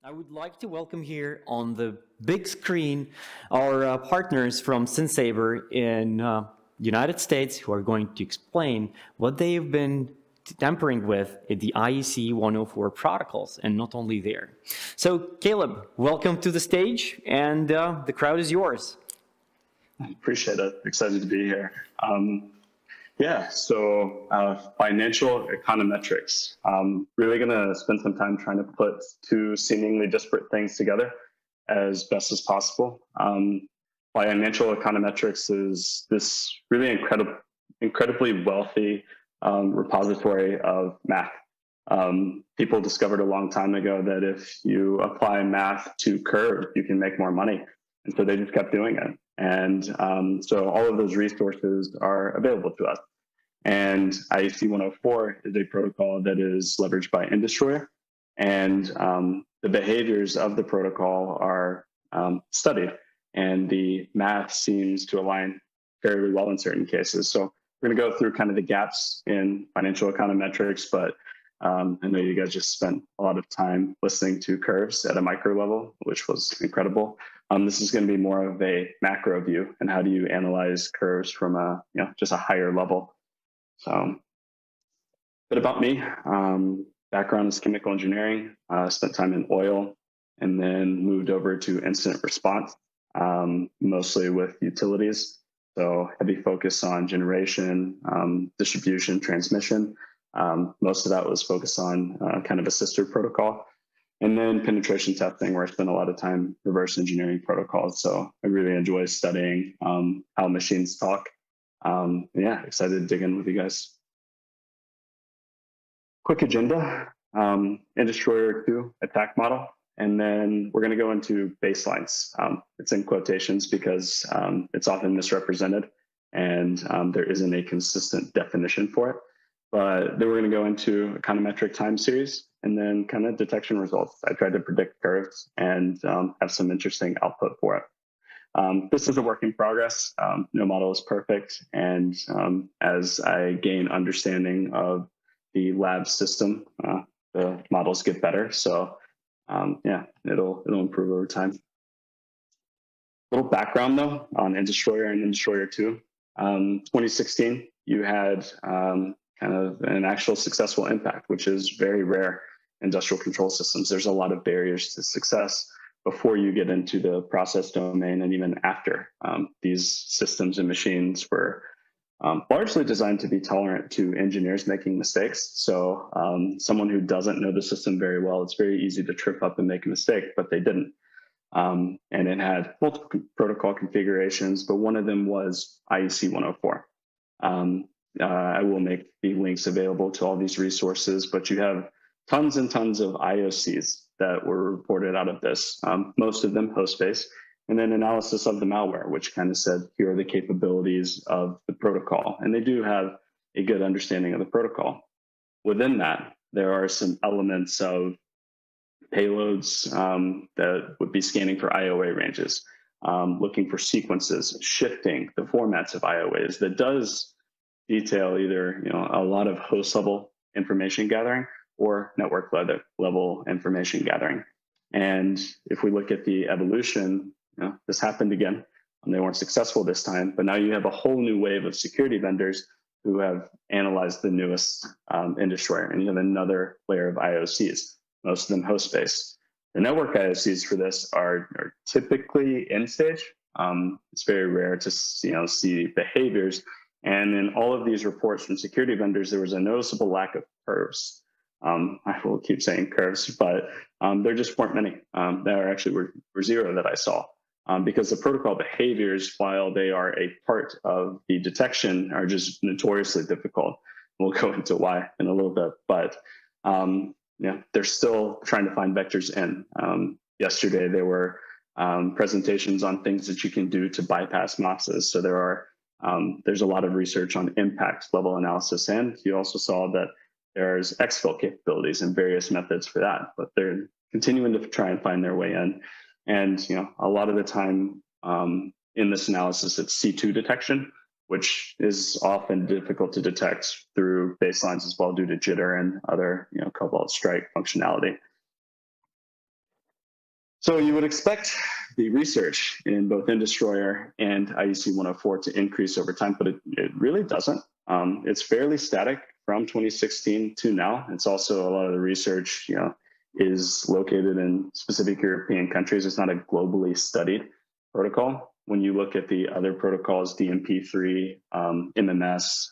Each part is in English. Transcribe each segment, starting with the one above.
I would like to welcome here on the big screen our partners from SynSaber in United States who are going to explain what they've been tampering with at the IEC 104 protocols, and not only there. So Caleb, welcome to the stage, and the crowd is yours. I appreciate it. Excited to be here. Financial econometrics. Really going to spend some time trying to put two seemingly disparate things together as best as possible. Financial econometrics is this really incredibly wealthy repository of math. People discovered a long time ago that if you apply math to curve, you can make more money. And so they just kept doing it. And so all of those resources are available to us. And IEC 104 is a protocol that is leveraged by Industroyer. And the behaviors of the protocol are studied. And the math seems to align fairly well in certain cases. So we're going to go through kind of the gaps in financial econometrics, but I know you guys just spent a lot of time listening to curves at a micro level, which was incredible. This is going to be more of a macro view, and how do you analyze curves from a just a higher level. So, a bit about me. Background is chemical engineering. Spent time in oil, and then moved over to incident response, mostly with utilities. So heavy focus on generation, distribution, transmission. Most of that was focused on kind of a sister protocol. And then penetration testing, where I spent a lot of time reverse engineering protocols. So I really enjoy studying how machines talk. Yeah, excited to dig in with you guys. Quick agenda, Industroyer 2 attack model. And then we're going to go into baselines. It's in quotations because it's often misrepresented, and there isn't a consistent definition for it. But then we're going to go into econometric time series and then kind of detection results. I tried to predict curves and have some interesting output for it. This is a work in progress. No model is perfect. And as I gain understanding of the lab system, the models get better. So yeah, it'll improve over time. A little background though on Industroyer and Industroyer 2. 2016, you had kind of an actual successful impact, which is very rare in industrial control systems. There's a lot of barriers to success before you get into the process domain, and even after. These systems and machines were largely designed to be tolerant to engineers making mistakes. So someone who doesn't know the system very well, it's very easy to trip up and make a mistake, but they didn't. And it had multiple protocol configurations, but one of them was IEC 104. I will make the links available to all these resources, but you have tons and tons of IOCs that were reported out of this, most of them host-based, and then analysis of the malware, which kind of said, here are the capabilities of the protocol. And they do have a good understanding of the protocol. Within that, there are some elements of payloads that would be scanning for IOA ranges, looking for sequences, shifting the formats of IOAs. That does detail either a lot of host level information gathering or network level information gathering. And if we look at the evolution, this happened again, and they weren't successful this time, but now you have a whole new wave of security vendors who have analyzed the newest Industroyer, and you have another layer of IOCs, most of them host-based. The network IOCs for this are typically in stage. It's very rare to see behaviors. And in all of these reports from security vendors, there was a noticeable lack of curves. I will keep saying curves, but there just weren't many. There actually were zero that I saw, because the protocol behaviors, while they are a part of the detection, are just notoriously difficult. We'll go into why in a little bit, but they're still trying to find vectors in. Yesterday, there were presentations on things that you can do to bypass Mathis. So there's a lot of research on impact level analysis, and you also saw that there's exfil capabilities and various methods for that, but they're continuing to try and find their way in. And a lot of the time in this analysis, it's C2 detection, which is often difficult to detect through baselines as well due to jitter and other cobalt strike functionality. So you would expect the research in both Industroyer and IEC 104 to increase over time, but it really doesn't. It's fairly static from 2016 to now. It's also a lot of the research, is located in specific European countries. It's not a globally studied protocol. When you look at the other protocols, DMP3, MMS,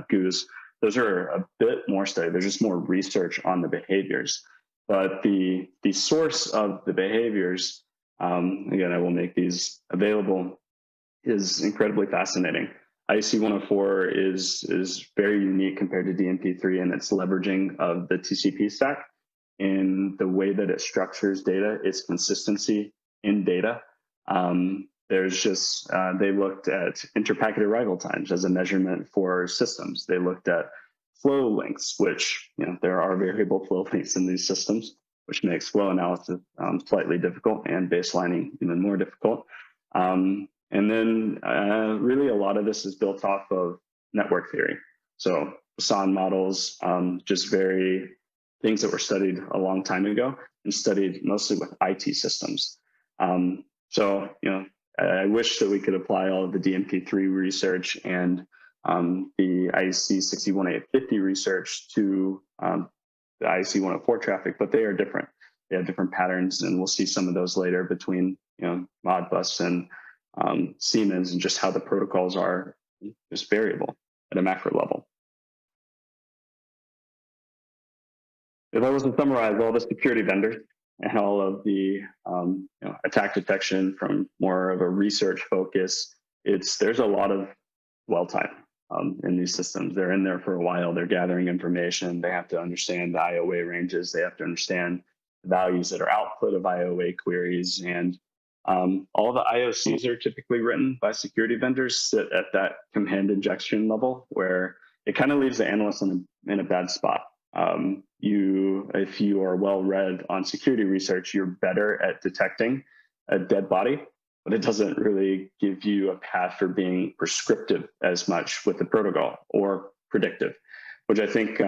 GOOS, those are a bit more studied. There's just more research on the behaviors. But the source of the behaviors, again, I will make these available, is incredibly fascinating. IEC 104 is very unique compared to DMP3 in its leveraging of the TCP stack in the way that it structures data, its consistency in data. There's just, they looked at interpacket arrival times as a measurement for systems. They looked at flow lengths, which, there are variable flow lengths in these systems, which makes flow analysis slightly difficult and baselining even more difficult. And then really a lot of this is built off of network theory. So Poisson models, just very things that were studied a long time ago and studied mostly with IT systems. So, I wish that we could apply all of the DMP3 research and the IEC 61850 research to the IEC 104 traffic, but they are different. They have different patterns, and we'll see some of those later between Modbus and Siemens, and just how the protocols are just variable at a macro level. If I was to summarize all the security vendors and all of the attack detection from more of a research focus, there's a lot of dwell time in these systems. They're in there for a while. They're gathering information. They have to understand the IOA ranges. They have to understand the values that are output of IOA queries. And all the IOCs are typically written by security vendors sit at that command injection level, where it kind of leaves the analyst in a bad spot. If you are well read on security research, you're better at detecting a dead body, but it doesn't really give you a path for being prescriptive as much with the protocol or predictive, which I think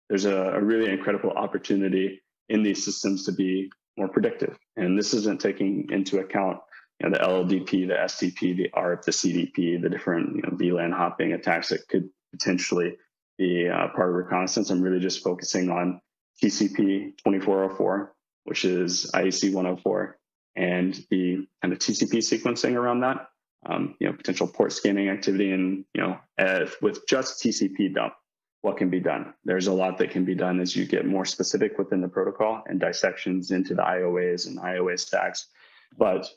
there's a really incredible opportunity in these systems to be more predictive. And this isn't taking into account the LLDP, the STP, the ARP, the CDP, the different VLAN hopping attacks that could potentially be part of reconnaissance. I'm really just focusing on TCP 2404, which is IEC 104, and the kind of TCP sequencing around that, potential port scanning activity, and with just TCP dump, what can be done? There's a lot that can be done as you get more specific within the protocol and dissections into the IOAs and IOA stacks. But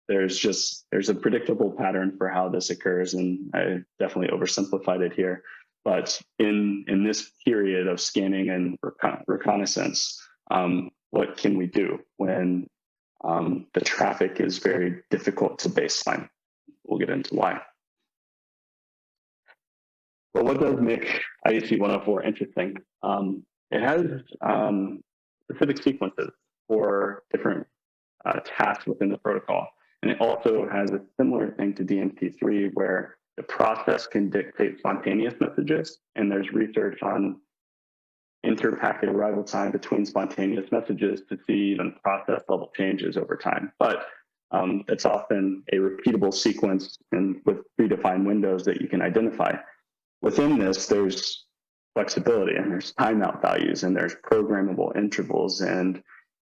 there's a predictable pattern for how this occurs, and I definitely oversimplified it here. But in this period of scanning and reconnaissance, what can we do when the traffic is very difficult to baseline? We'll get into why. But what does make IEC 104 interesting? It has specific sequences for different tasks within the protocol. And it also has a similar thing to DMP3, where the process can dictate spontaneous messages, and there's research on interpacket arrival time between spontaneous messages to see even process level changes over time. But it's often a repeatable sequence and with predefined windows that you can identify. Within this, there's flexibility, and there's timeout values, and there's programmable intervals. And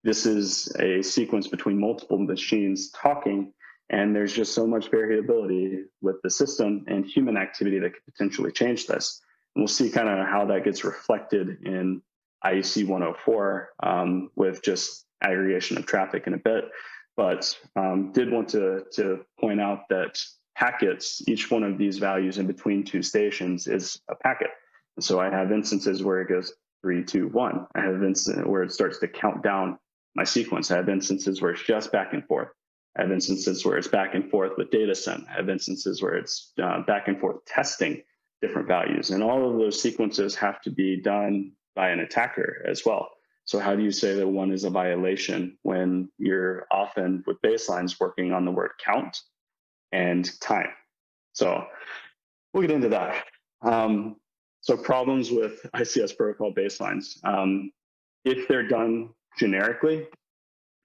this is a sequence between multiple machines talking, and there's just so much variability with the system and human activity that could potentially change this. And we'll see kind of how that gets reflected in IEC 104 with just aggregation of traffic in a bit. But did want to point out that packets, each one of these values in between two stations is a packet. And so I have instances where it goes 3, 2, 1. I have instances where it starts to count down my sequence. I have instances where it's just back and forth. I have instances where it's back and forth with data sent. I have instances where it's back and forth testing different values. And all of those sequences have to be done by an attacker as well. So how do you say that one is a violation when you're often with baselines working on the word count and time? So we'll get into that. So problems with ICS protocol baselines. If they're done generically,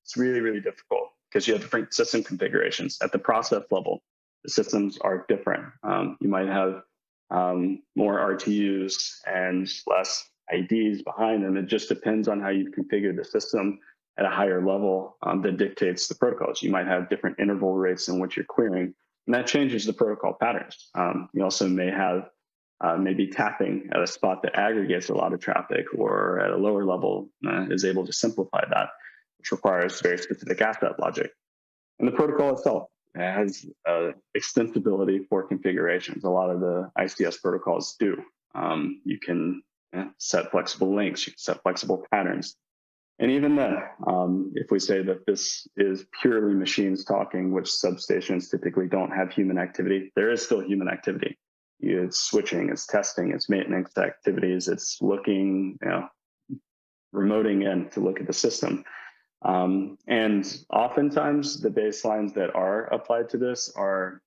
it's really, really difficult because you have different system configurations. At the process level, the systems are different. You might have more RTUs and less IDs behind them. It just depends on how you configure the system at a higher level that dictates the protocols. You might have different interval rates in which you're querying, and that changes the protocol patterns. You also may have maybe tapping at a spot that aggregates a lot of traffic, or at a lower level is able to simplify that, which requires very specific asset logic. And the protocol itself has extensibility for configurations. A lot of the ICS protocols do. You can set flexible links, you can set flexible patterns. And even then, if we say that this is purely machines talking, which substations typically don't have human activity, there is still human activity. It's switching, it's testing, it's maintenance activities, it's looking, remoting in to look at the system. And oftentimes the baselines that are applied to this are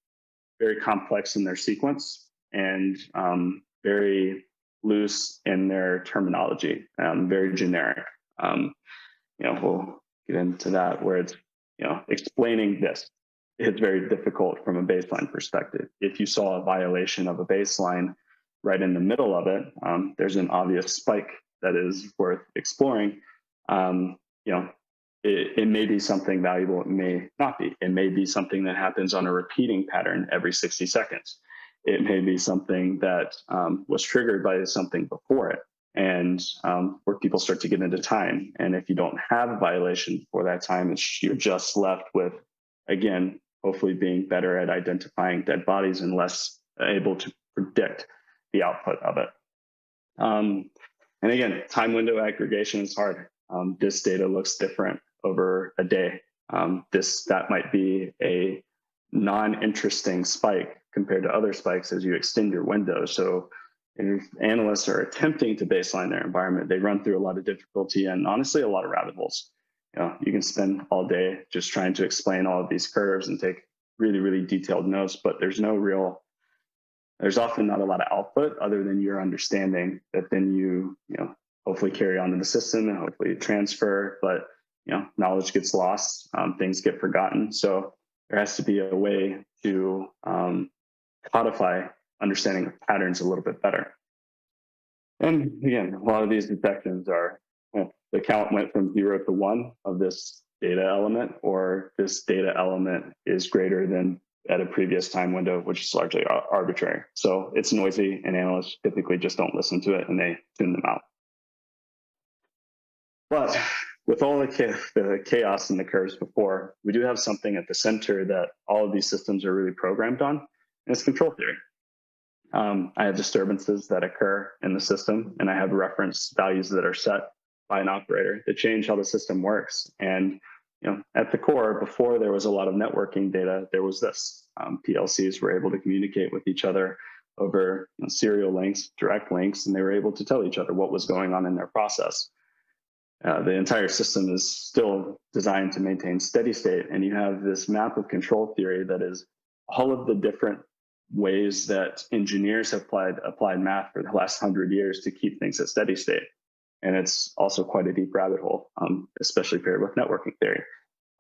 very complex in their sequence and very loose in their terminology, very generic. We'll get into that, where it's, explaining this. It's very difficult from a baseline perspective. If you saw a violation of a baseline right in the middle of it, there's an obvious spike that is worth exploring. It may be something valuable, it may not be. It may be something that happens on a repeating pattern every 60 seconds. It may be something that was triggered by something before it, and where people start to get into time. And if you don't have a violation for that time, you're just left with, again, hopefully being better at identifying dead bodies and less able to predict the output of it. And again, time window aggregation is hard. This data looks different over a day. That might be a non-interesting spike compared to other spikes as you extend your window. So if analysts are attempting to baseline their environment, they run through a lot of difficulty and honestly a lot of rabbit holes. You can spend all day just trying to explain all of these curves and take really, really detailed notes, but there's often not a lot of output other than your understanding that then you hopefully carry on in the system and hopefully transfer, but knowledge gets lost, things get forgotten. So there has to be a way to codify understanding of patterns a little bit better. And again, a lot of these detections are, the count went from 0 to 1 of this data element, or this data element is greater than at a previous time window, which is largely arbitrary. So it's noisy, and analysts typically just don't listen to it and they tune them out. But with all the chaos in the curves before, we do have something at the center that all of these systems are really programmed on, and it's control theory. I have disturbances that occur in the system, and I have reference values that are set by an operator that change how the system works. And at the core, before there was a lot of networking data, there was this. PLCs were able to communicate with each other over serial links, direct links, and they were able to tell each other what was going on in their process. The entire system is still designed to maintain steady state, and you have this map of control theory that is all of the different ways that engineers have applied math for the last 100 years to keep things at steady state. And it's also quite a deep rabbit hole, especially paired with networking theory.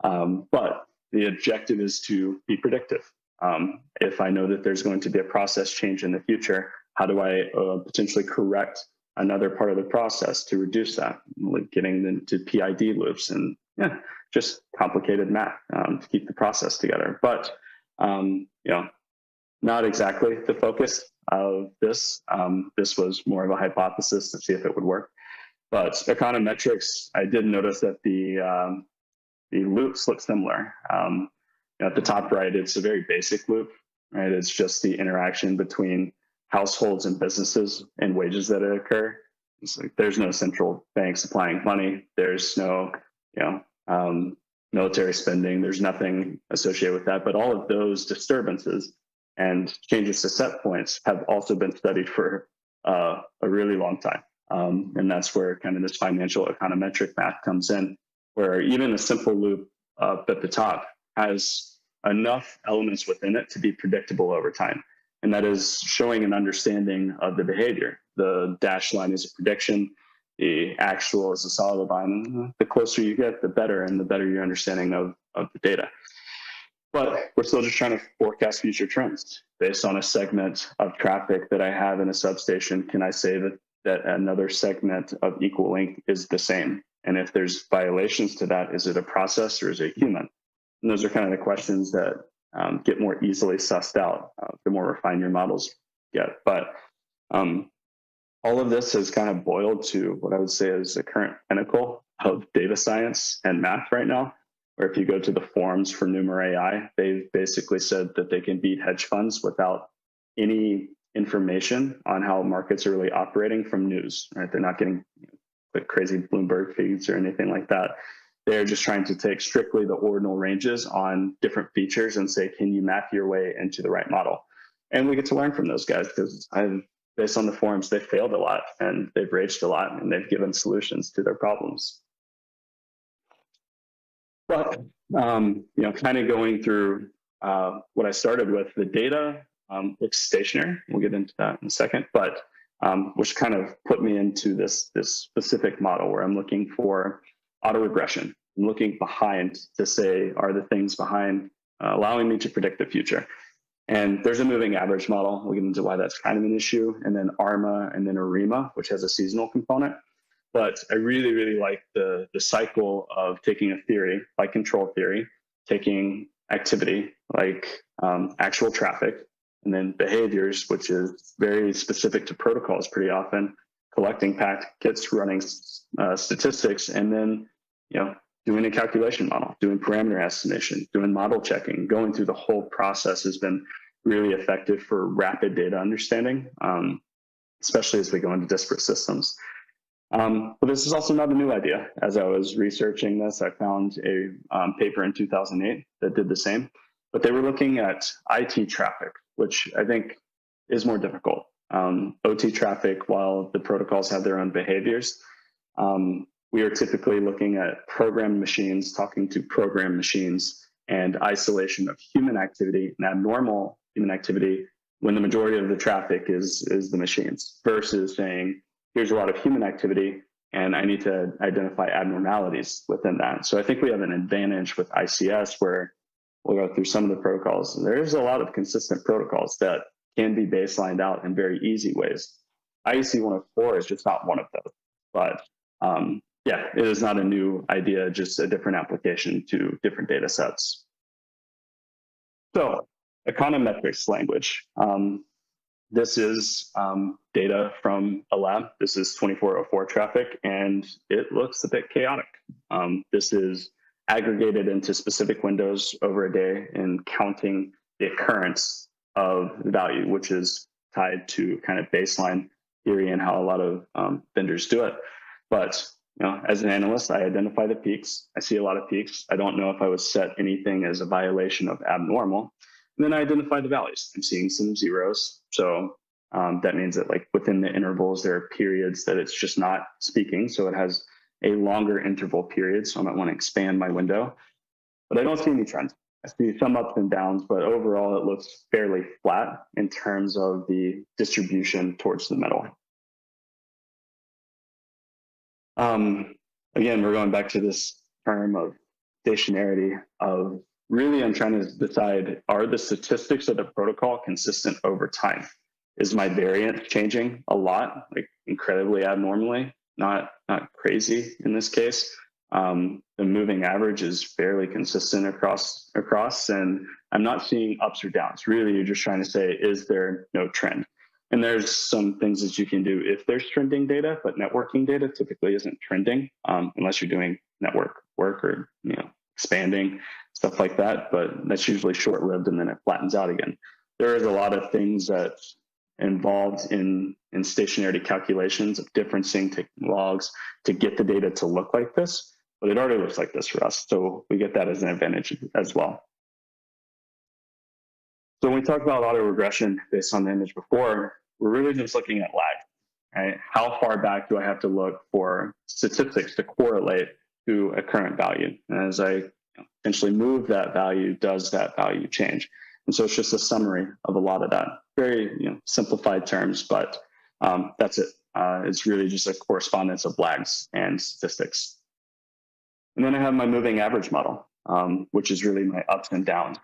But the objective is to be predictive. If I know that there's going to be a process change in the future, how do I potentially correct another part of the process to reduce that, like getting into PID loops and just complicated math to keep the process together. But not exactly the focus of this. This was more of a hypothesis to see if it would work. But Econometrics, I did notice that the loops look similar. At the top right, it's a very basic loop, right? It's just the interaction between households and businesses and wages that occur. It's like there's no central bank supplying money. There's no, military spending. There's nothing associated with that. But all of those disturbances and changes to set points have also been studied for a really long time. And that's where kind of this financial econometric math comes in, where even a simple loop up at the top has enough elements within it to be predictable over time. And that is showing an understanding of the behavior. The dashed line is a prediction. the actual is the solid line. And the closer you get, the better, and the better your understanding of the data. But we're still just trying to forecast future trends based on a segment of traffic that I have in a substation. Can I say that another segment of equal length is the same? And if there's violations to that, is it a process or is it human? And those are kind of the questions that get more easily sussed out the more refined your models get. But all of this has kind of boiled to what I would say is the current pinnacle of data science and math right now. Or if you go to the forums for Numer AI, they've basically said that they can beat hedge funds without any information on how markets are really operating from news, right? They're not getting like crazy Bloomberg feeds or anything like that. They're just trying to take strictly the ordinal ranges on different features and say, can you map your way into the right model? And we get to learn from those guys because based on the forums, they've failed a lot and they've raged a lot and they've given solutions to their problems. But, kind of going through what I started with, the data looks stationary. We'll get into that in a second, but which kind of put me into this specific model where I'm looking for autoregression. I'm looking behind to say, are the things behind allowing me to predict the future? And there's a moving average model. We'll get into why that's kind of an issue. And then ARIMA and then ARIMA, which has a seasonal component. But I really, really like the cycle of taking a theory, like control theory, taking activity, like actual traffic, and then behaviors, which is very specific to protocols pretty often, collecting packets, running statistics, and then, doing a calculation model, doing parameter estimation, doing model checking. Going through the whole process has been really effective for rapid data understanding, especially as we go into disparate systems. But this is also not a new idea. As I was researching this, I found a paper in 2008 that did the same, but they were looking at IT traffic, which I think is more difficult. OT traffic, while the protocols have their own behaviors, we are typically looking at programmed machines talking to programmed machines and isolation of human activity and abnormal human activity when the majority of the traffic is the machines, versus saying, here's a lot of human activity and I need to identify abnormalities within that. So I think we have an advantage with ICS where we'll go through some of the protocols. There's a lot of consistent protocols that can be baselined out in very easy ways. IEC 104 is just not one of those, but yeah, it is not a new idea, just a different application to different data sets. So econometrics language. This is data from a lab. This is 2404 traffic, and it looks a bit chaotic. This is aggregated into specific windows over a day and counting the occurrence of value, which is tied to kind of baseline theory and how a lot of vendors do it. But as an analyst, I identify the peaks. I see a lot of peaks. I don't know if I would set anything as a violation of abnormal. And then I identify the values. I'm seeing some zeros. So that means that like within the intervals, there are periods that it's just not speaking. So it has a longer interval period. So I might want to expand my window, but I don't see any trends. I see some ups and downs, but overall it looks fairly flat in terms of the distribution towards the middle. Again, we're going back to this term of stationarity of really, I'm trying to decide, are the statistics of the protocol consistent over time? Is my variance changing a lot, like incredibly abnormally? Not crazy in this case. The moving average is fairly consistent across, and I'm not seeing ups or downs. Really, you're just trying to say, is there no trend? And there's some things that you can do if there's trending data, but networking data typically isn't trending unless you're doing network work or expanding, stuff like that. But that's usually short-lived and then it flattens out again. There is a lot of things that involved in stationarity calculations of differencing logs to get the data to look like this, but it already looks like this for us. So we get that as an advantage as well. So when we talk about autoregression based on the image before, we're really just looking at lag, right? How far back do I have to look for statistics to correlate to a current value? And as I essentially move that value, does that value change? And so it's just a summary of a lot of that. Very simplified terms, but that's it. It's really just a correspondence of lags and statistics. And then I have my moving average model, which is really my ups and downs.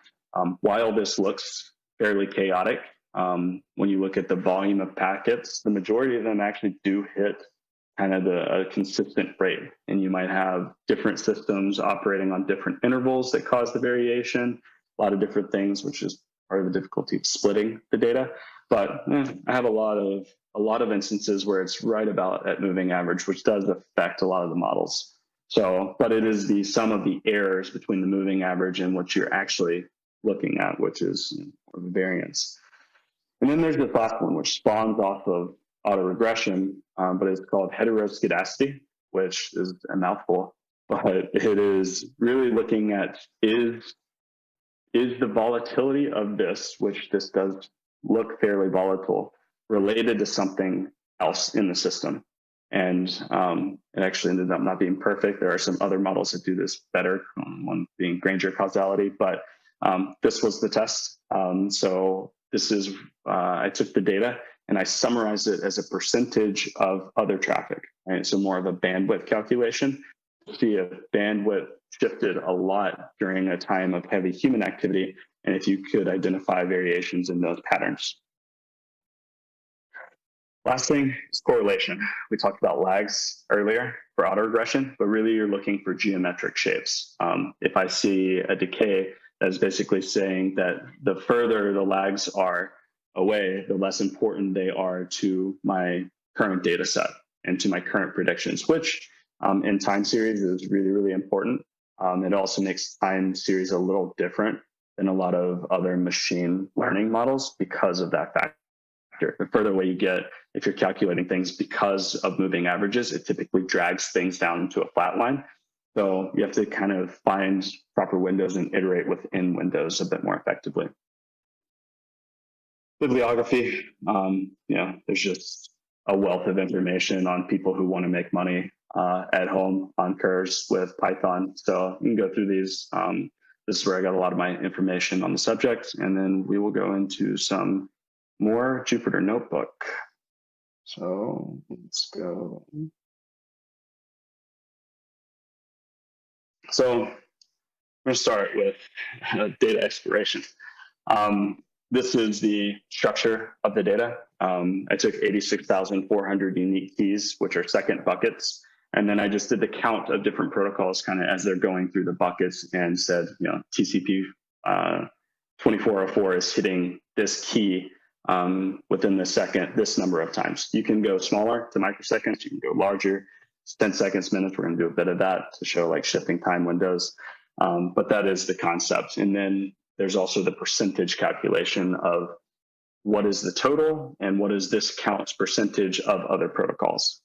While this looks fairly chaotic, when you look at the volume of packets, the majority of them actually do hit kind of a consistent rate. And you might have different systems operating on different intervals that cause the variation, a lot of different things, which is part of the difficulty of splitting the data. But I have a lot of instances where it's right about at moving average, which does affect a lot of the models. So, but it is the sum of the errors between the moving average and what you're actually looking at, which is the variance. And then there's this last one, which spawns off of autoregression, but it's called heteroscedasticity, which is a mouthful. But it is really looking at is the volatility of this, which this does look fairly volatile, related to something else in the system. And it actually ended up not being perfect. There are some other models that do this better, one being Granger causality, but this was the test. So this is, I took the data and I summarized it as a percentage of other traffic, right? So more of a bandwidth calculation to see if bandwidth shifted a lot during a time of heavy human activity, and if you could identify variations in those patterns. Last thing is correlation. We talked about lags earlier for autoregression, but really you're looking for geometric shapes. If I see a decay, that's basically saying that the further the lags are away, the less important they are to my current data set and to my current predictions, which in time series is really, really important. It also makes time series a little different than a lot of other machine learning models because of that factor. The further away you get, if you're calculating things because of moving averages, it typically drags things down into a flat line. So you have to kind of find proper windows and iterate within windows a bit more effectively. Bibliography, there's just a wealth of information on people who want to make money at home on curves with Python. So you can go through these. This is where I got a lot of my information on the subject, and then we will go into some more Jupyter Notebook. So let's go. So I'm going to start with data exploration. This is the structure of the data. I took 86,400 unique keys, which are second buckets. And then I just did the count of different protocols kind of as they're going through the buckets and said, TCP 2404 is hitting this key within the second, this number of times. You can go smaller to microseconds, you can go larger, 10 seconds, minutes. We're going to do a bit of that to show like shifting time windows. But that is the concept. And then there's also the percentage calculation of what is the total and what is this count's percentage of other protocols.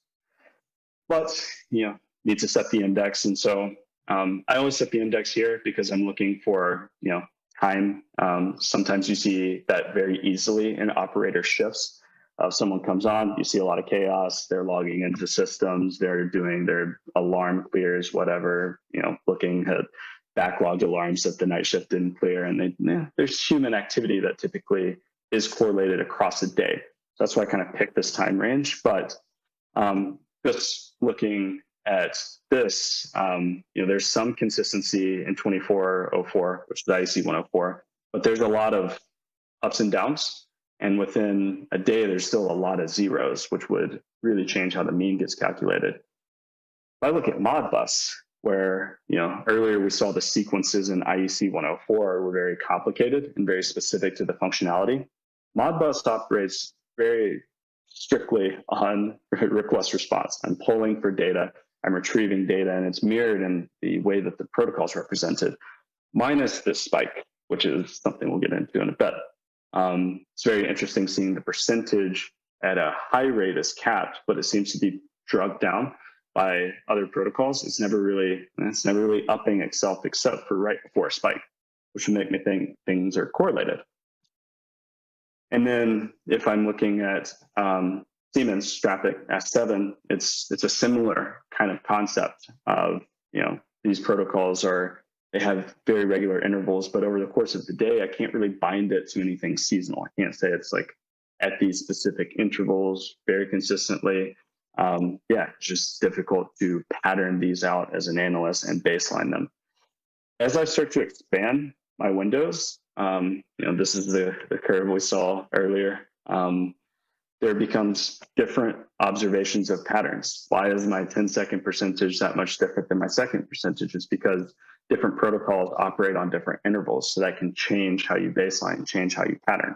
But, need to set the index. And so I always set the index here because I'm looking for, time. Sometimes you see that very easily in operator shifts. Someone comes on, you see a lot of chaos, they're logging into systems, they're doing their alarm clears, whatever, looking at backlogged alarms that the night shift didn't clear. And there's human activity that typically is correlated across a day. So that's why I kind of picked this time range. But just looking at this, there's some consistency in 2404, which is IEC 104, but there's a lot of ups and downs. And within a day, there's still a lot of zeros, which would really change how the mean gets calculated. If I look at Modbus, where earlier we saw the sequences in IEC 104 were very complicated and very specific to the functionality, Modbus operates very strictly on request response. I'm polling for data, I'm retrieving data, and it's mirrored in the way that the protocol is represented, minus this spike, which is something we'll get into in a bit. It's very interesting seeing the percentage at a high rate is capped, but it seems to be drugged down by other protocols. It's never really upping itself except for right before a spike, which would make me think things are correlated. And then if I'm looking at Siemens traffic S7, it's a similar kind of concept of, these protocols they have very regular intervals, but over the course of the day, I can't really bind it to anything seasonal. I can't say it's like at these specific intervals very consistently. Yeah, it's just difficult to pattern these out as an analyst and baseline them. As I start to expand my windows, this is the curve we saw earlier. There becomes different observations of patterns. Why is my 10-second percentage that much different than my second percentage? It's because different protocols operate on different intervals, so that can change how you baseline, change how you pattern.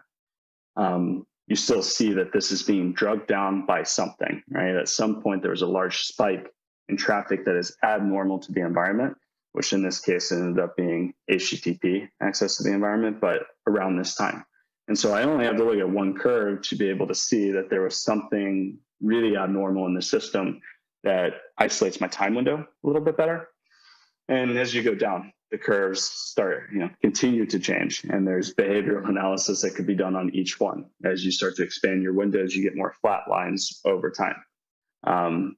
You still see that this is being drugged down by something, right? At some point, there was a large spike in traffic that is abnormal to the environment, which in this case ended up being HTTP access to the environment, but around this time. And so I only have to look at one curve to be able to see that there was something really abnormal in the system that isolates my time window a little bit better. And as you go down, the curves start, continue to change. And there's behavioral analysis that could be done on each one. As you start to expand your windows, you get more flat lines over time.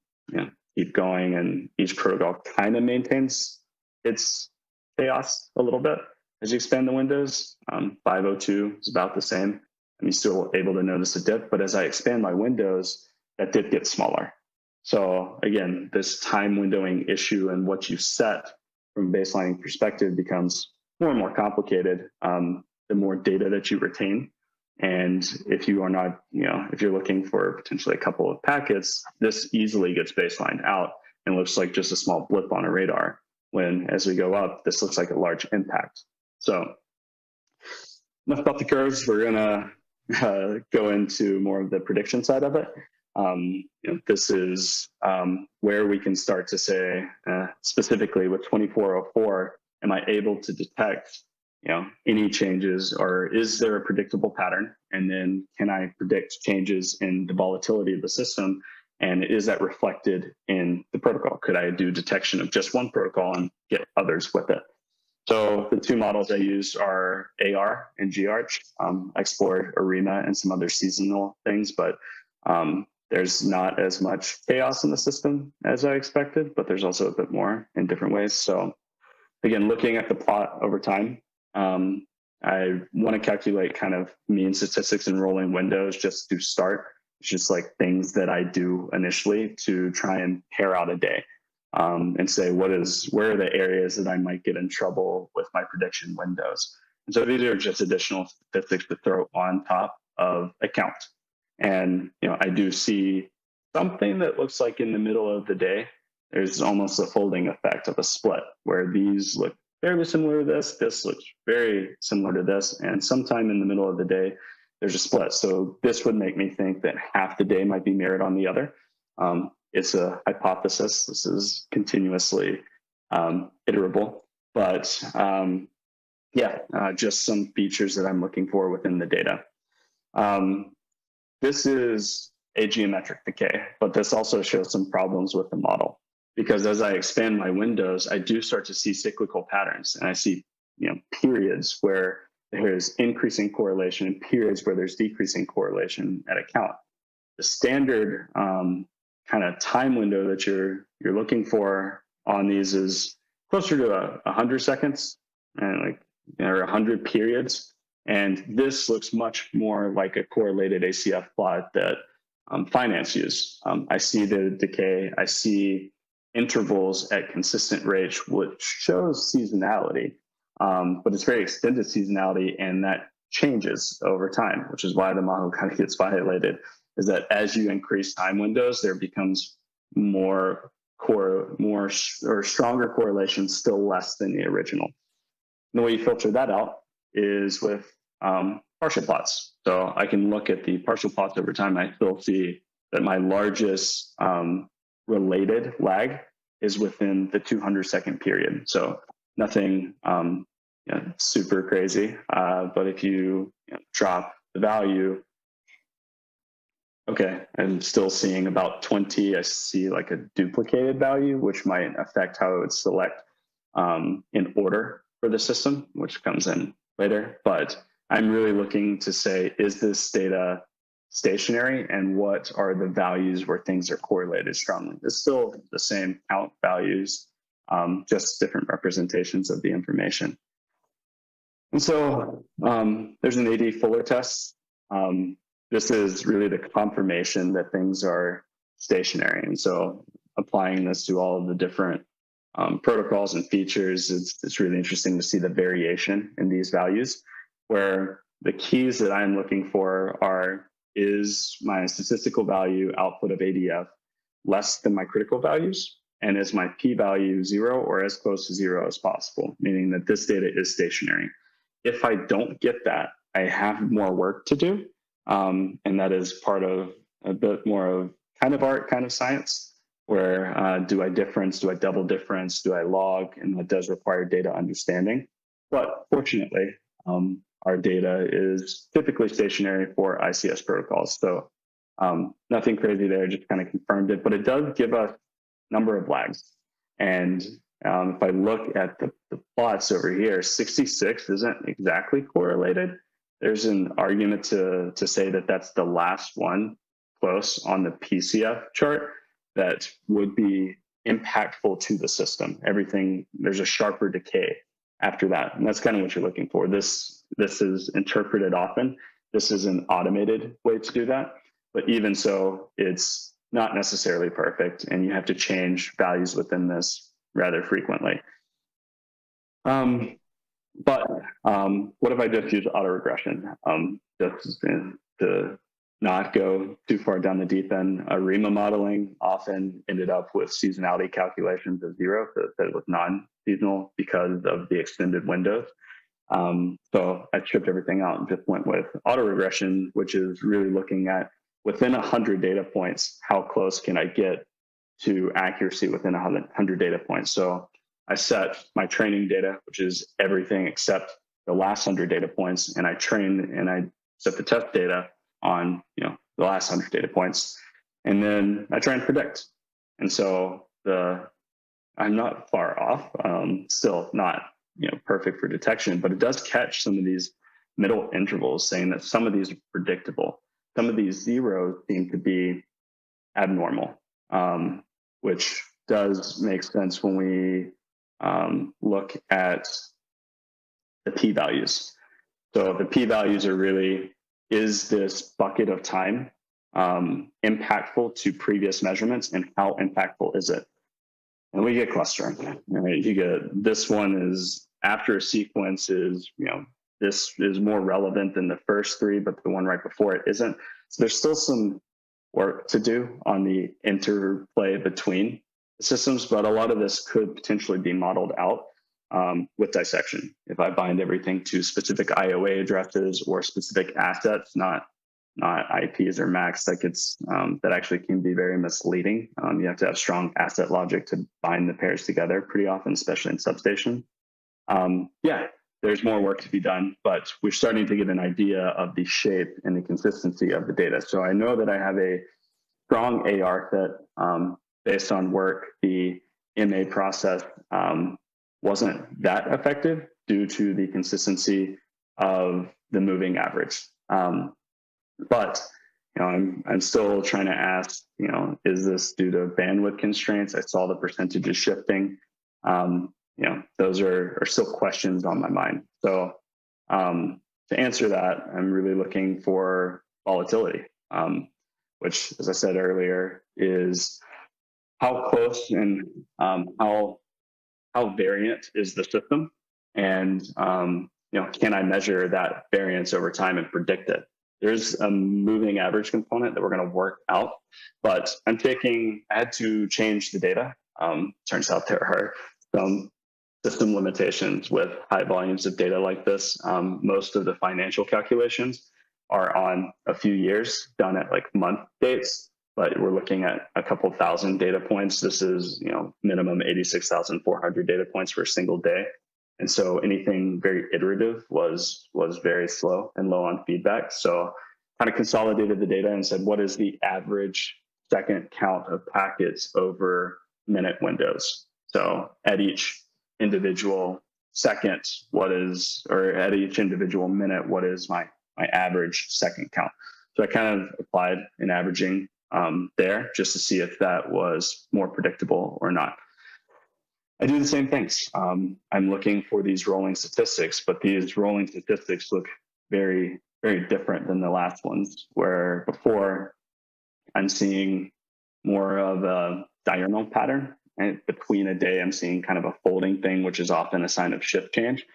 Keep going, and each protocol kind of maintains its chaos a little bit. As you expand the windows, 502 is about the same. And you're still able to notice a dip, but as I expand my windows, that dip gets smaller. So again, this time windowing issue and what you set from a baselining perspective becomes more and more complicated the more data that you retain. And if you are not, if you're looking for potentially a couple of packets, this easily gets baselined out and looks like just a small blip on a radar. When as we go up, this looks like a large impact. So enough about the curves. We're gonna go into more of the prediction side of it. This is where we can start to say, specifically with 2404, am I able to detect, any changes, or is there a predictable pattern? And then can I predict changes in the volatility of the system? And is that reflected in the protocol? Could I do detection of just one protocol and get others with it? So the two models I use are AR and GARCH. I explored ARIMA and some other seasonal things, but there's not as much chaos in the system as I expected, but there's also a bit more in different ways. So again, looking at the plot over time, I want to calculate kind of mean statistics and rolling windows just to start. It's just like things that I do initially to try and pair out a day. And say, where are the areas that I might get in trouble with my prediction windows? And so these are just additional statistics to throw on top of a count. And, I do see something that looks like in the middle of the day, there's almost a folding effect of a split where these look fairly similar to this looks very similar to this, and sometime in the middle of the day, there's a split. So this would make me think that half the day might be mirrored on the other. It's a hypothesis. This is continuously iterable, but just some features that I'm looking for within the data. This is a geometric decay, but this also shows some problems with the model, because as I expand my windows, I do start to see cyclical patterns, and I see periods where there's increasing correlation and periods where there's decreasing correlation at a count. The standard kind of time window that you're looking for on these is closer to 100 seconds and or 100 periods. And this looks much more like a correlated ACF plot that finance use. I see the decay, I see intervals at consistent rates, which shows seasonality, but it's very extended seasonality, and that changes over time, which is why the model kind of gets violated. Is that as you increase time windows, there becomes more or stronger correlation, still less than the original. And the way you filter that out is with partial plots. So I can look at the partial plots over time. I still see that my largest related lag is within the 200-second period. So nothing super crazy, but if you drop the value, okay, I'm still seeing about 20. I see like a duplicated value, which might affect how I would select in order for the system, which comes in later. But I'm really looking to say, is this data stationary, and what are the values where things are correlated strongly? It's still the same count values, just different representations of the information. And so there's an AD Fuller test. this is really the confirmation that things are stationary. And so applying this to all of the different protocols and features, it's really interesting to see the variation in these values, where the keys that I'm looking for are, is my statistical value output of ADF less than my critical values? And is my p-value 0 or as close to 0 as possible, meaning that this data is stationary? If I don't get that, I have more work to do. And that is part of a bit more of kind of art, kind of science, where do I difference, do I double difference, do I log? And that does require data understanding. But fortunately, our data is typically stationary for ICS protocols. So nothing crazy there, just kind of confirmed it, but it does give us a number of lags. And if I look at the plots over here, 66 isn't exactly correlated. There's an argument to say that that's the last one close on the PCF chart that would be impactful to the system. Everything, there's a sharper decay after that. And that's kind of what you're looking for. This is interpreted often. This is an automated way to do that. But even so, it's not necessarily perfect, and you have to change values within this rather frequently. But what if I just use autoregression? Just to not go too far down the deep end, ARIMA modeling often ended up with seasonality calculations of 0, so it was non-seasonal because of the extended windows. So I stripped everything out and just went with autoregression, which is really looking at within 100 data points, how close can I get to accuracy within 100 data points? So I set my training data, which is everything except the last 100 data points, and I train and I set the test data on the last 100 data points, and then I try and predict. And so I'm not far off, still not perfect for detection, but it does catch some of these middle intervals, saying that some of these are predictable. Some of these zeros seem to be abnormal, which does make sense when we look at the p-values. So the p-values are really, is this bucket of time impactful to previous measurements, and how impactful is it? And we get clustering. Right? You get, this one is after a sequence is, this is more relevant than the first 3, but the one right before it isn't. So there's still some work to do on the interplay between the systems, but a lot of this could potentially be modeled out with dissection. If I bind everything to specific IOA addresses or specific assets, not IPs or MACs, like that actually can be very misleading. You have to have strong asset logic to bind the pairs together pretty often, especially in substation. Yeah, there's more work to be done, but we're starting to get an idea of the shape and the consistency of the data. So I know that I have a strong AR set based on work. The MA process wasn't that effective due to the consistency of the moving average. But I'm still trying to ask, is this due to bandwidth constraints? I saw the percentages shifting. Those are still questions on my mind. So to answer that, I'm really looking for volatility, which, as I said earlier, is how close and how variant is the system, and can I measure that variance over time and predict it? There's a moving average component that we're going to work out, but I had to change the data. Turns out there are some system limitations with high volumes of data like this. Most of the financial calculations are on a few years, done at like month dates, but we're looking at a couple thousand data points. This is, minimum 86,400 data points for a single day. And so anything very iterative was very slow and low on feedback. So kind of consolidated the data and said, what is the average second count of packets over minute windows? So at each individual second, at each individual minute, what is my average second count? So I kind of applied an averaging there just to see if that was more predictable or not. I do the same things. I'm looking for these rolling statistics, but these rolling statistics look very very different than the last ones, where before I'm seeing more of a diurnal pattern, and between a day I'm seeing kind of a folding thing, which is often a sign of shift change.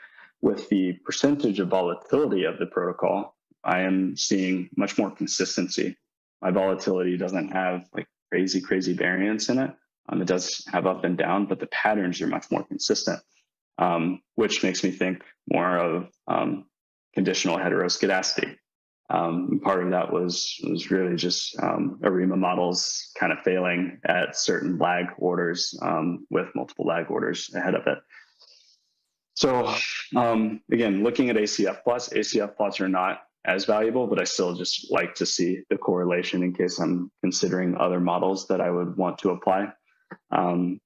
With the percentage of volatility of the protocol, I am seeing much more consistency. My volatility doesn't have like crazy variance in it. It does have up and down, but the patterns are much more consistent, which makes me think more of conditional heteroscedasticity. Part of that was really just ARIMA models kind of failing at certain lag orders with multiple lag orders ahead of it. So again, looking at ACF plots are not as valuable, but I still just like to see the correlation in case I'm considering other models that I would want to apply. And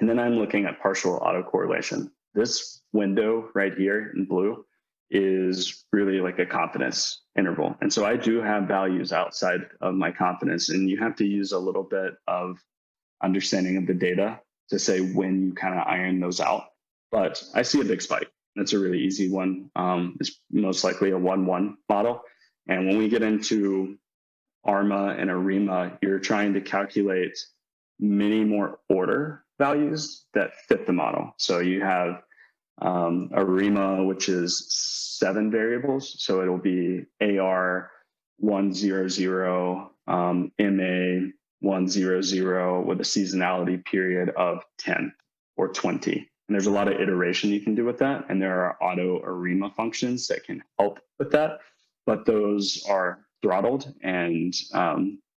then I'm looking at partial autocorrelation. This window right here in blue is really like a confidence interval. And so I do have values outside of my confidence, and you have to use a little bit of understanding of the data to say when you kind of iron those out. But I see a big spike. That's a really easy one. It's most likely a 1-1 model. And when we get into ARIMA and ARIMA, you're trying to calculate many more order values that fit the model. So you have ARIMA, which is 7 variables. So it'll be AR 100, MA 100 with a seasonality period of 10 or 20. And there's a lot of iteration you can do with that. And there are auto ARIMA functions that can help with that, but those are throttled and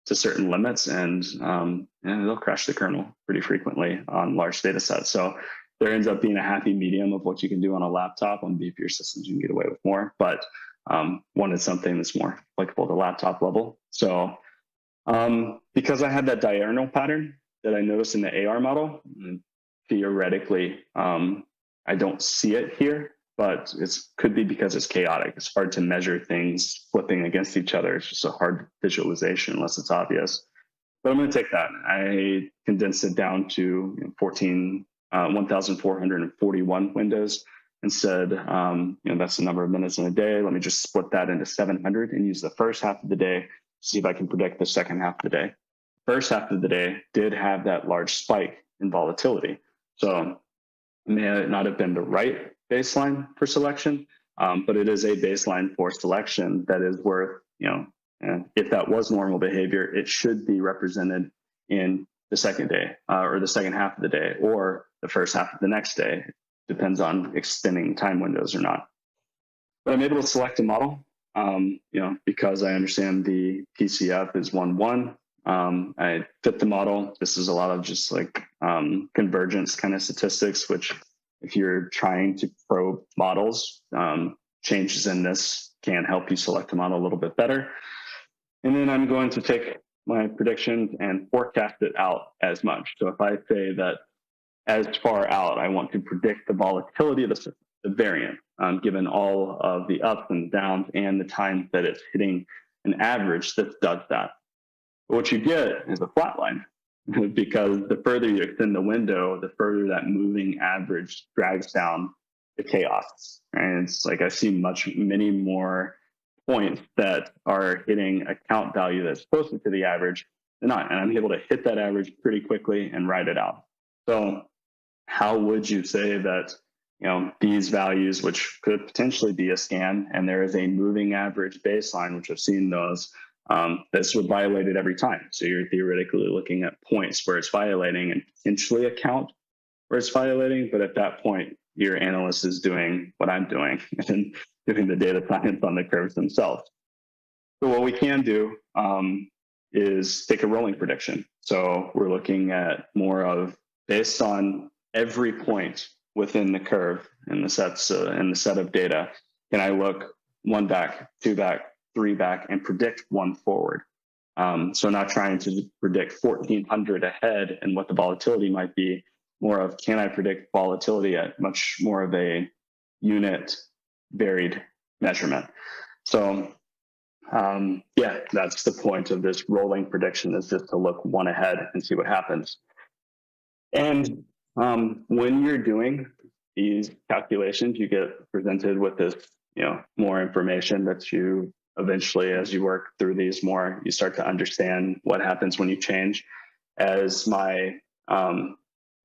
to certain limits, and they'll crash the kernel pretty frequently on large data sets. So there ends up being a happy medium of what you can do on a laptop. On beefier systems, you can get away with more, but wanted something that's more applicable to laptop level. So because I had that diurnal pattern that I noticed in the AR model, theoretically, I don't see it here, but it could be because it's chaotic. It's hard to measure things flipping against each other. It's just a hard visualization unless it's obvious. But I'm going to take that. I condensed it down to 1,441 windows and said, that's the number of minutes in a day. Let me just split that into 700 and use the first half of the day to see if I can predict the second half of the day. First half of the day did have that large spike in volatility. So it may not have been the right baseline for selection, but it is a baseline for selection that is worth, if that was normal behavior, it should be represented in the second day or the second half of the day or the first half of the next day. Depends on extending time windows or not. But I'm able to select a model, because I understand the PCF is 1-1. I fit the model. This is a lot of just like convergence kind of statistics, which if you're trying to probe models, changes in this can help you select a model a little bit better. And then I'm going to take my predictions and forecast it out as much. So if I say that as far out, I want to predict the volatility of the system, the variant, given all of the ups and downs and the time that it's hitting an average that does that. But what you get is a flat line because the further you extend the window, the further that moving average drags down the chaos. And it's like I see many more points that are hitting a count value that's closer to the average than not. And I'm able to hit that average pretty quickly and write it out. So how would you say that, these values, which could potentially be a scan, and there is a moving average baseline, which I've seen those, this would violate it every time. So you're theoretically looking at points where it's violating and potentially a count where it's violating. But at that point, your analyst is doing what I'm doing and doing the data science on the curves themselves. So what we can do is take a rolling prediction. So we're looking at more of based on every point within the curve in the sets in the set of data. Can I look 1 back, 2 back, 3 back, and predict 1 forward? So not trying to predict 1,400 ahead and what the volatility might be. More of can I predict volatility at much more of a unit varied measurement. So that's the point of this rolling prediction, is just to look 1 ahead and see what happens. And when you're doing these calculations, you get presented with this more information that you eventually, as you work through these more, you start to understand what happens when you change. As my,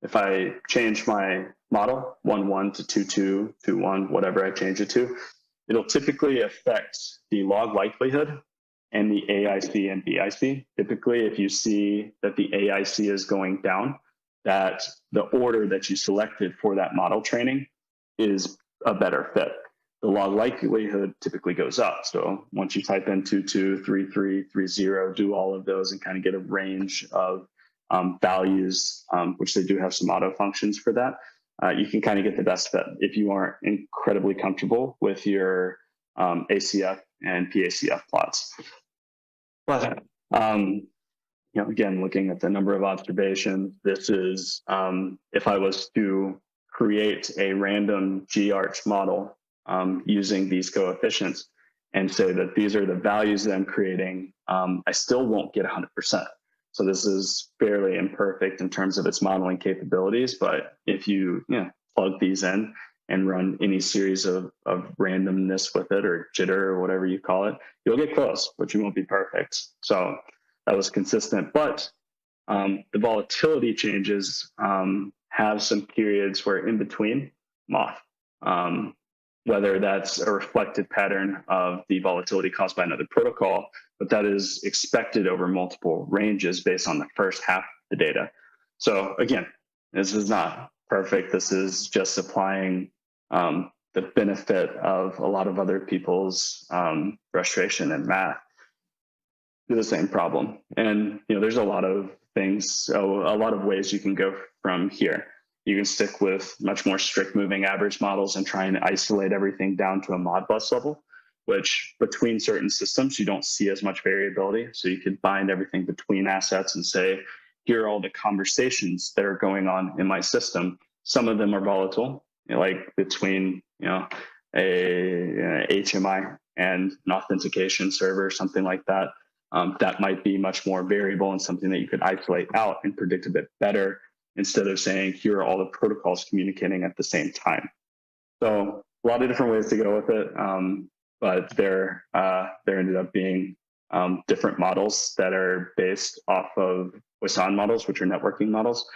if I change my model 1.1 to 2.2, 2.1, whatever I change it to, it'll typically affect the log likelihood and the AIC and BIC. Typically, if you see that the AIC is going down, that the order that you selected for that model training is a better fit. The log likelihood typically goes up. So once you type in 2.2, 3.3, 3.0, do all of those and kind of get a range of values, which they do have some auto functions for that, you can kind of get the best fit if you aren't incredibly comfortable with your ACF and PACF plots. But again, looking at the number of observations, this is if I was to create a random GARCH model using these coefficients and say that these are the values that I'm creating, I still won't get 100%. So this is fairly imperfect in terms of its modeling capabilities, but if you plug these in and run any series of randomness with it, or jitter or whatever you call it, you'll get close, but you won't be perfect. So that was consistent, but the volatility changes have some periods where in between moth, whether that's a reflected pattern of the volatility caused by another protocol, but that is expected over multiple ranges based on the first half of the data. So again, this is not perfect. This is just applying the benefit of a lot of other people's frustration in math to the same problem. And there's a lot of things, so a lot of ways you can go from here. You can stick with much more strict moving average models and try and isolate everything down to a Modbus level, which between certain systems, you don't see as much variability. So you could bind everything between assets and say, here are all the conversations that are going on in my system. Some of them are volatile, like between a HMI and an authentication server, something like that. That might be much more variable and something that you could isolate out and predict a bit better, instead of saying, here are all the protocols communicating at the same time. So a lot of different ways to go with it, but there ended up being different models that are based off of Poisson models, which are networking models.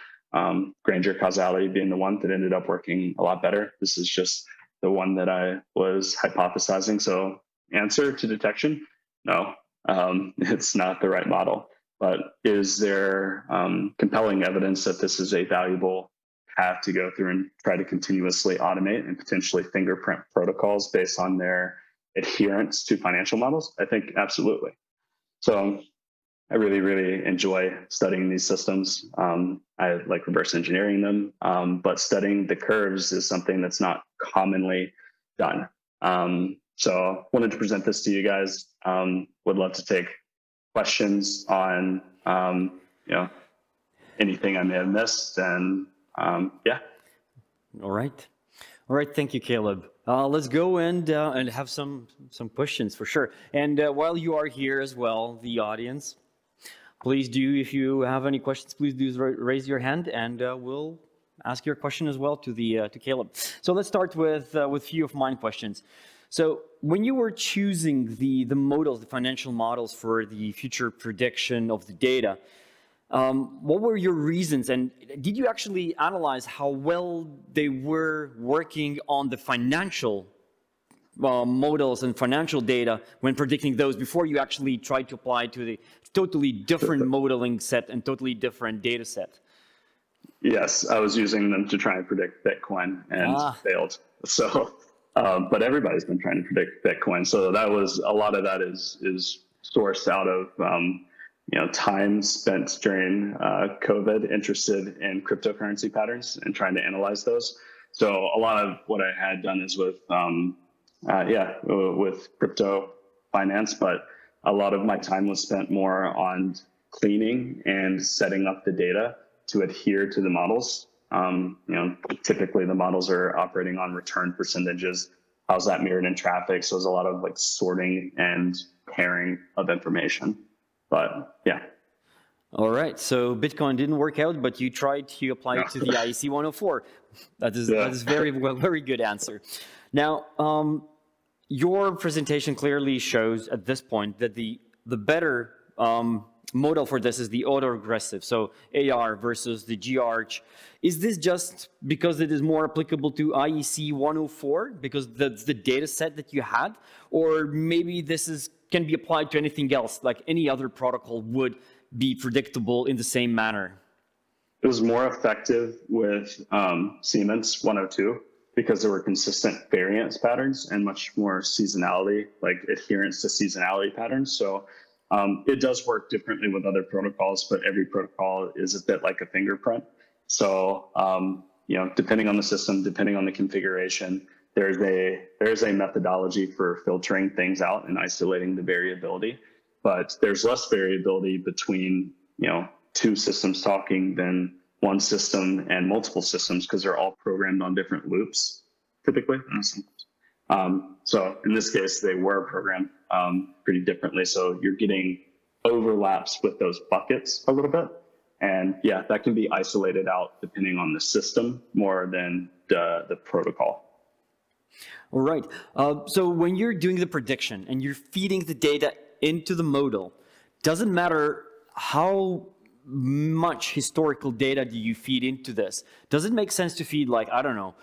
Granger causality being the one that ended up working a lot better. This is just the one that I was hypothesizing. So answer to detection, no, it's not the right model. But is there compelling evidence that this is a valuable path to go through and try to continuously automate and potentially fingerprint protocols based on their adherence to financial models? I think absolutely. So I really, really enjoy studying these systems. I like reverse engineering them, but studying the curves is something that's not commonly done. So wanted to present this to you guys. Would love to take questions on anything I may have missed, and yeah. All right, thank you, Caleb. Let's go and have some questions for sure. And while you are here as well, the audience, please do, if you have any questions, please do raise your hand, and we'll ask your question as well to Caleb. So let's start with a few of my questions. So when you were choosing the models, the financial models for the future prediction of the data, what were your reasons, and did you actually analyze how well they were working on the financial models and financial data when predicting those before you actually tried to apply to the totally different modeling set and totally different data set? Yes, I was using them to try and predict Bitcoin and failed. So, but everybody's been trying to predict Bitcoin. So that was, a lot of that is sourced out of time spent during COVID, interested in cryptocurrency patterns and trying to analyze those. So a lot of what I had done is with crypto finance, but a lot of my time was spent more on cleaning and setting up the data to adhere to the models. Typically the models are operating on return percentages. How's that mirrored in traffic? So there's a lot of like sorting and pairing of information. But yeah. All right. So Bitcoin didn't work out, but you tried to apply it to the IEC 104. That is very good answer. Now, your presentation clearly shows at this point that the better model for this is the autoaggressive, so AR versus the GARCH. Is this just because it is more applicable to IEC 104 because that's the data set that you had, or maybe this can be applied to anything else, like any other protocol would be predictable in the same manner? It was more effective with Siemens 102 because there were consistent variance patterns and much more seasonality, like adherence to seasonality patterns. So it does work differently with other protocols, but every protocol is a bit like a fingerprint. So, you know, depending on the system, depending on the configuration, there's a methodology for filtering things out and isolating the variability, but there's less variability between, you know, two systems talking than one system and multiple systems because they're all programmed on different loops, typically. So in this case, they were programmed pretty differently. So you're getting overlaps with those buckets a little bit. And yeah, that can be isolated out depending on the system more than the protocol. All right. So when you're doing the prediction and you're feeding the data into the model, doesn't matter how much historical data do you feed into this. Does it make sense to feed, like, I don't know,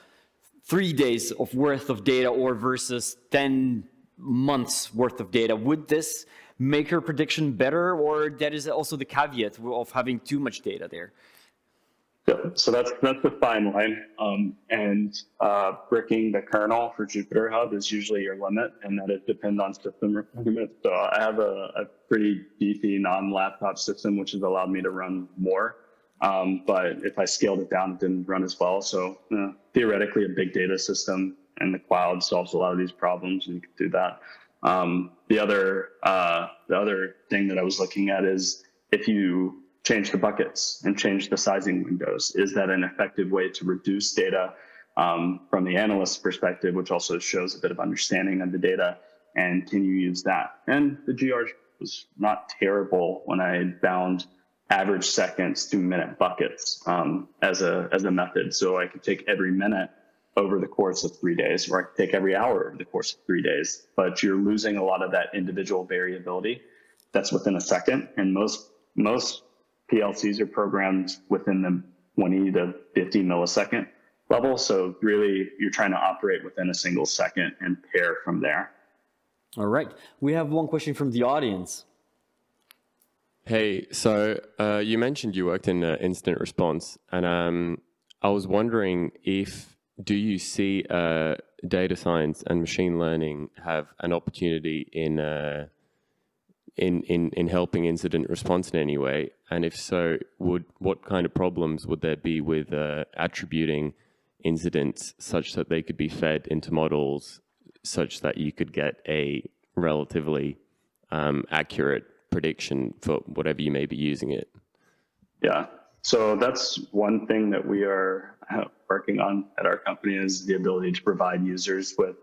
3 days of worth of data or versus 10 months worth of data? Would this make your prediction better, or that is also the caveat of having too much data there? So that's the fine line, and bricking the kernel for Jupyter Hub is usually your limit, and that it depends on system requirements. So I have a pretty beefy non-laptop system, which has allowed me to run more, but if I scaled it down, it didn't run as well. So theoretically, a big data system in the cloud solves a lot of these problems, and you can do that. The other thing that I was looking at is if you change the buckets and change the sizing windows, is that an effective way to reduce data from the analyst's perspective, which also shows a bit of understanding of the data, and can you use that? And the GARCH was not terrible when I bound average seconds to minute buckets as a method. So I could take every minute over the course of 3 days, or I could take every hour over the course of 3 days, but you're losing a lot of that individual variability that's within a second. And most PLCs are programmed within the 20 to 50 millisecond level. So really, you're trying to operate within a single second and pair from there. All right. We have one question from the audience. Hey, so you mentioned you worked in incident response, and I was wondering do you see data science and machine learning have an opportunity in helping incident response in any way? And if so, what kind of problems would there be with attributing incidents such that they could be fed into models such that you could get a relatively accurate prediction for whatever you may be using it? Yeah, so that's one thing that we are working on at our company, is the ability to provide users with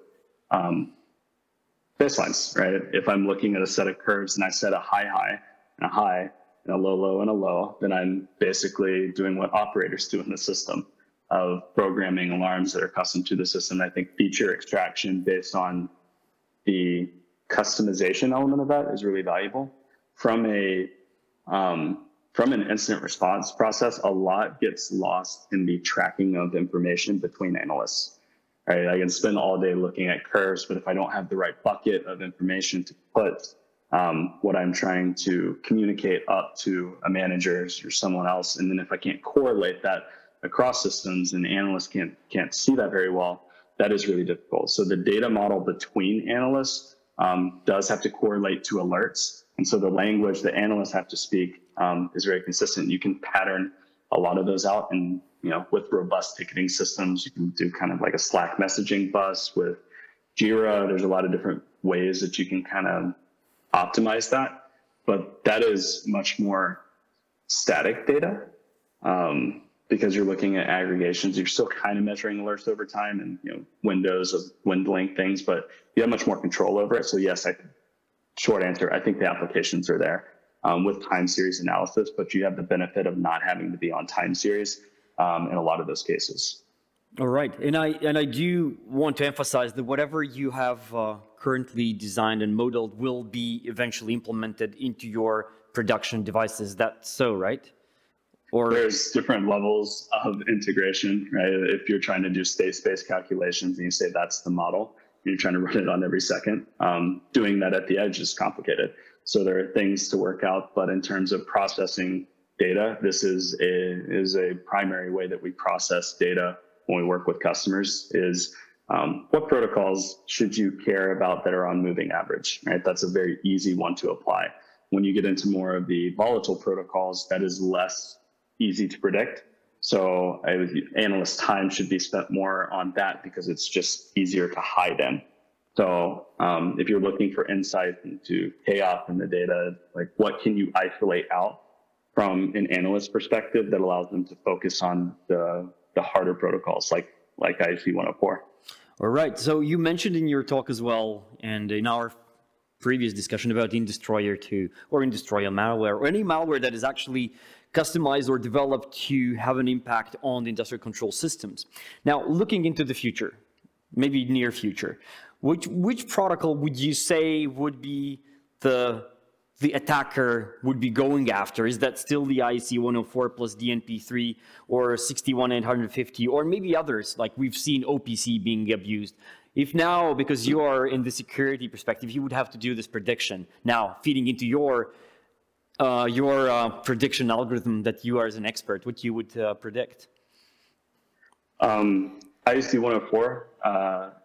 baselines, right? If I'm looking at a set of curves and I set a high and a high and a low and a low, then I'm basically doing what operators do in the system of programming alarms that are custom to the system. I think feature extraction based on the customization element of that is really valuable. From an incident response process, a lot gets lost in the tracking of information between analysts. Right? I can spend all day looking at curves, but if I don't have the right bucket of information to put what I'm trying to communicate up to a manager or someone else, and then if I can't correlate that across systems and analysts can't see that very well, that is really difficult. So the data model between analysts does have to correlate to alerts. And so the language that analysts have to speak is very consistent. You can pattern a lot of those out, and with robust ticketing systems, you can do kind of like a Slack messaging bus with Jira. There's a lot of different ways that you can kind of optimize that, but that is much more static data because you're looking at aggregations. You're still kind of measuring alerts over time and windows of dwindling things, but you have much more control over it. So yes, short answer, I think the applications are there with time series analysis, but you have the benefit of not having to be on time series in a lot of those cases. All right, and I do want to emphasize that whatever you have currently designed and modeled will be eventually implemented into your production devices. That's so, right? Or there's different levels of integration, right? If you're trying to do state space calculations and you say that's the model, you're trying to run it on every second, doing that at the edge is complicated. So there are things to work out, but in terms of processing data, this is a primary way that we process data when we work with customers is what protocols should you care about that are on moving average, right? That's a very easy one to apply. When you get into more of the volatile protocols, that is less easy to predict. So analyst time should be spent more on that because it's just easier to hide in. So if you're looking for insight into chaos in the data, like what can you isolate out from an analyst perspective that allows them to focus on the harder protocols like IEC 104. All right. So you mentioned in your talk as well, and in our previous discussion about Industroyer 2 or Industroyer malware or any malware that is actually customized or developed to have an impact on the industrial control systems. Now, looking into the future, maybe near future, which protocol would you say would be the attacker would be going after? Is that still the IEC 104 plus DNP3 or 61850 or maybe others like we've seen OPC being abused? If now, because you are in the security perspective, you would have to do this prediction. Now, feeding into your prediction algorithm that you are as an expert, what you would predict? IEC 104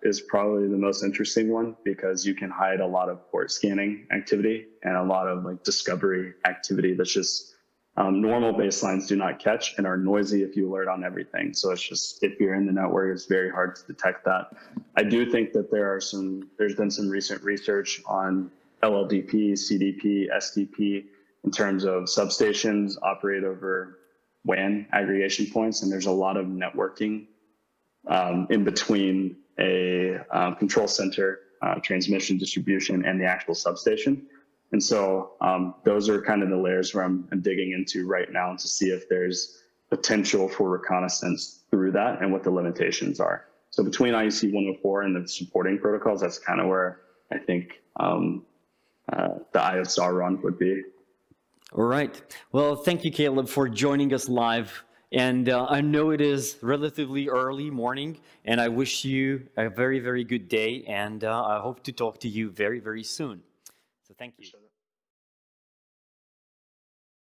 is probably the most interesting one because you can hide a lot of port scanning activity and a lot of like discovery activity that's just normal baselines do not catch and are noisy if you alert on everything. So it's just, if you're in the network, it's very hard to detect that. I do think that there's been some recent research on LLDP, CDP, SDP in terms of substations operate over WAN aggregation points. And there's a lot of networking in between a control center, transmission distribution, and the actual substation. And so those are kind of the layers where I'm digging into right now to see if there's potential for reconnaissance through that and what the limitations are. So between IEC 104 and the supporting protocols, that's kind of where I think the Eye of Sauron would be. All right. Well, thank you, Caleb, for joining us live. And I know it is relatively early morning, and I wish you a very, very good day. And I hope to talk to you very, very soon. So thank you.